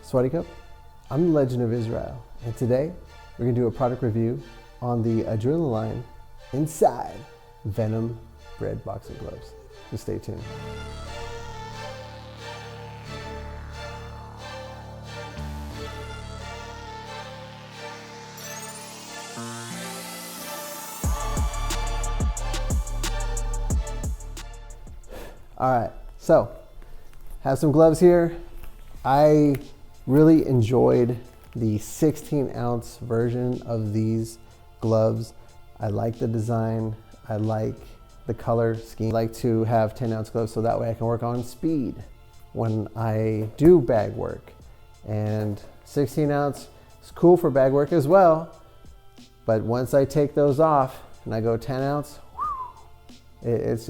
Swaddy Cup, I'm the Legend of Israel, and today we're going to do a product review on the Adrenaline line inside Venum Adrenaline Boxing Gloves. Just stay tuned. All right, so have some gloves here. I really enjoyed the 16-ounce version of these gloves. I like the design. I like the color scheme. I like to have 10-ounce gloves so that way I can work on speed when I do bag work. And 16-ounce is cool for bag work as well. But once I take those off and I go 10-ounce, it's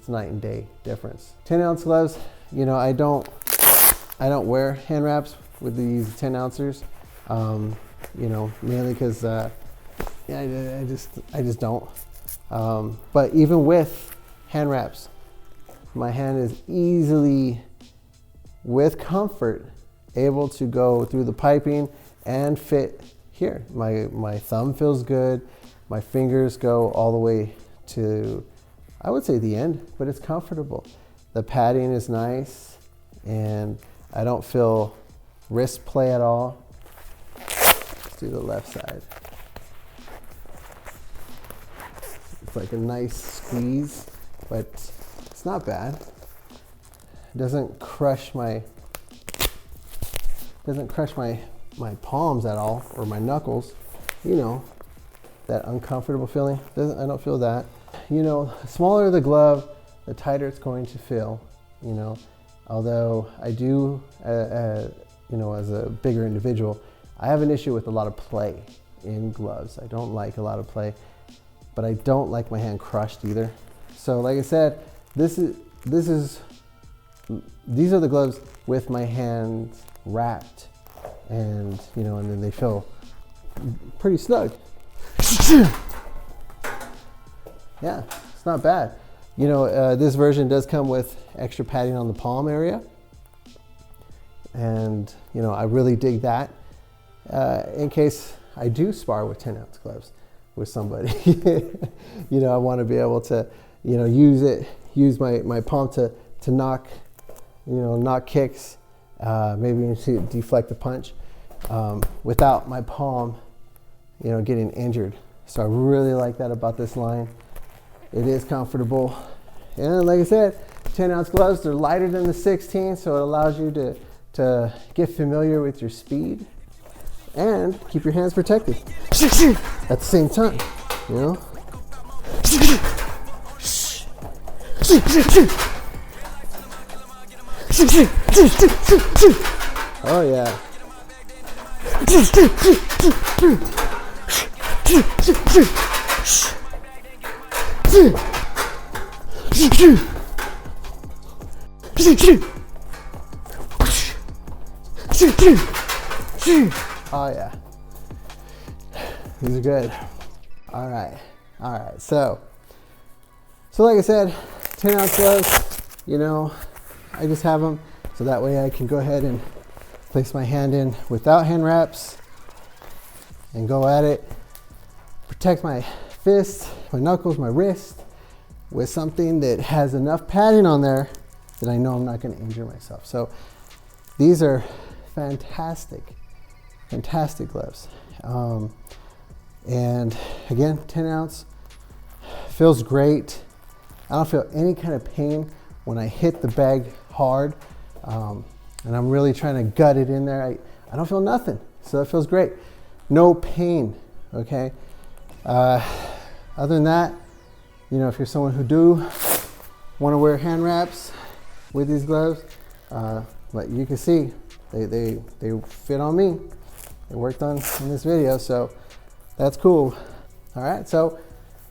night and day difference. 10-ounce gloves, you know, I don't wear hand wraps with these 10-ouncers, you know, mainly because I just don't. But even with hand wraps, my hand is easily, with comfort, able to go through the piping and fit here. My thumb feels good. My fingers go all the way to, I would say, the end, but it's comfortable. The padding is nice and I don't feel wrist play at all. Let's do the left side. It's like a nice squeeze, but it's not bad. It doesn't crush my palms at all, or my knuckles. You know, that uncomfortable feeling. I don't feel that. You know, the smaller the glove, the tighter it's going to feel, you know. Although I do, you know, as a bigger individual, I have an issue with a lot of play in gloves. I don't like a lot of play, but I don't like my hand crushed either. So like I said, these are the gloves with my hands wrapped, and you know, and then they feel pretty snug. Yeah, it's not bad. You know, this version does come with extra padding on the palm area. And, you know, I really dig that. In case I do spar with 10-ounce gloves with somebody. You know, I want to be able to, you know, use my palm to knock, you know, knock kicks, maybe to deflect the punch, without my palm, you know, getting injured. So I really like that about this line. It is comfortable. And like I said, 10-ounce gloves, they're lighter than the 16, so it allows you to get familiar with your speed and keep your hands protected at the same time, you know? Oh yeah. Oh yeah, these are good. All right. So like I said, 10-ounce gloves. You know, I just have them so that way I can go ahead and place my hand in without hand wraps and go at it. Protect my fists, my knuckles, my wrist with something that has enough padding on there that I know I'm not going to injure myself. So these are fantastic gloves. And again, 10-ounce feels great. I don't feel any kind of pain when I hit the bag hard, and I'm really trying to gut it in there. I don't feel nothing, so that feels great. No pain, okay? Other than that, you know, if you're someone who do want to wear hand wraps with these gloves, but you can see they fit on me. They worked on in this video, so that's cool. All right, so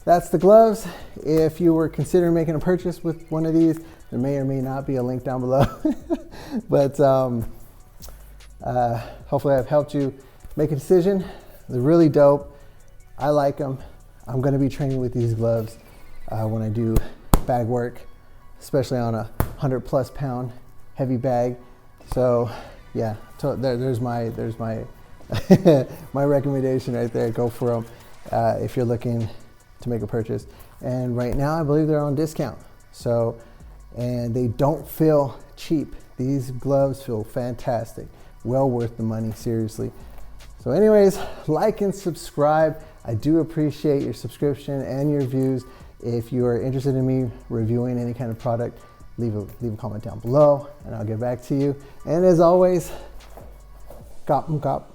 that's the gloves. If you were considering making a purchase with one of these, there may or may not be a link down below. But hopefully I've helped you make a decision. They're really dope. I like them. I'm going to be training with these gloves when I do bag work, especially on a 100+ pound heavy bag. So Yeah, there's my my recommendation right there. Go for them if you're looking to make a purchase. And right now, I believe they're on discount. So, and they don't feel cheap. These gloves feel fantastic. Well worth the money, seriously. So anyways, like and subscribe. I do appreciate your subscription and your views. If you are interested in me reviewing any kind of product, leave a comment down below and I'll get back to you. And as always, cop 'em cop.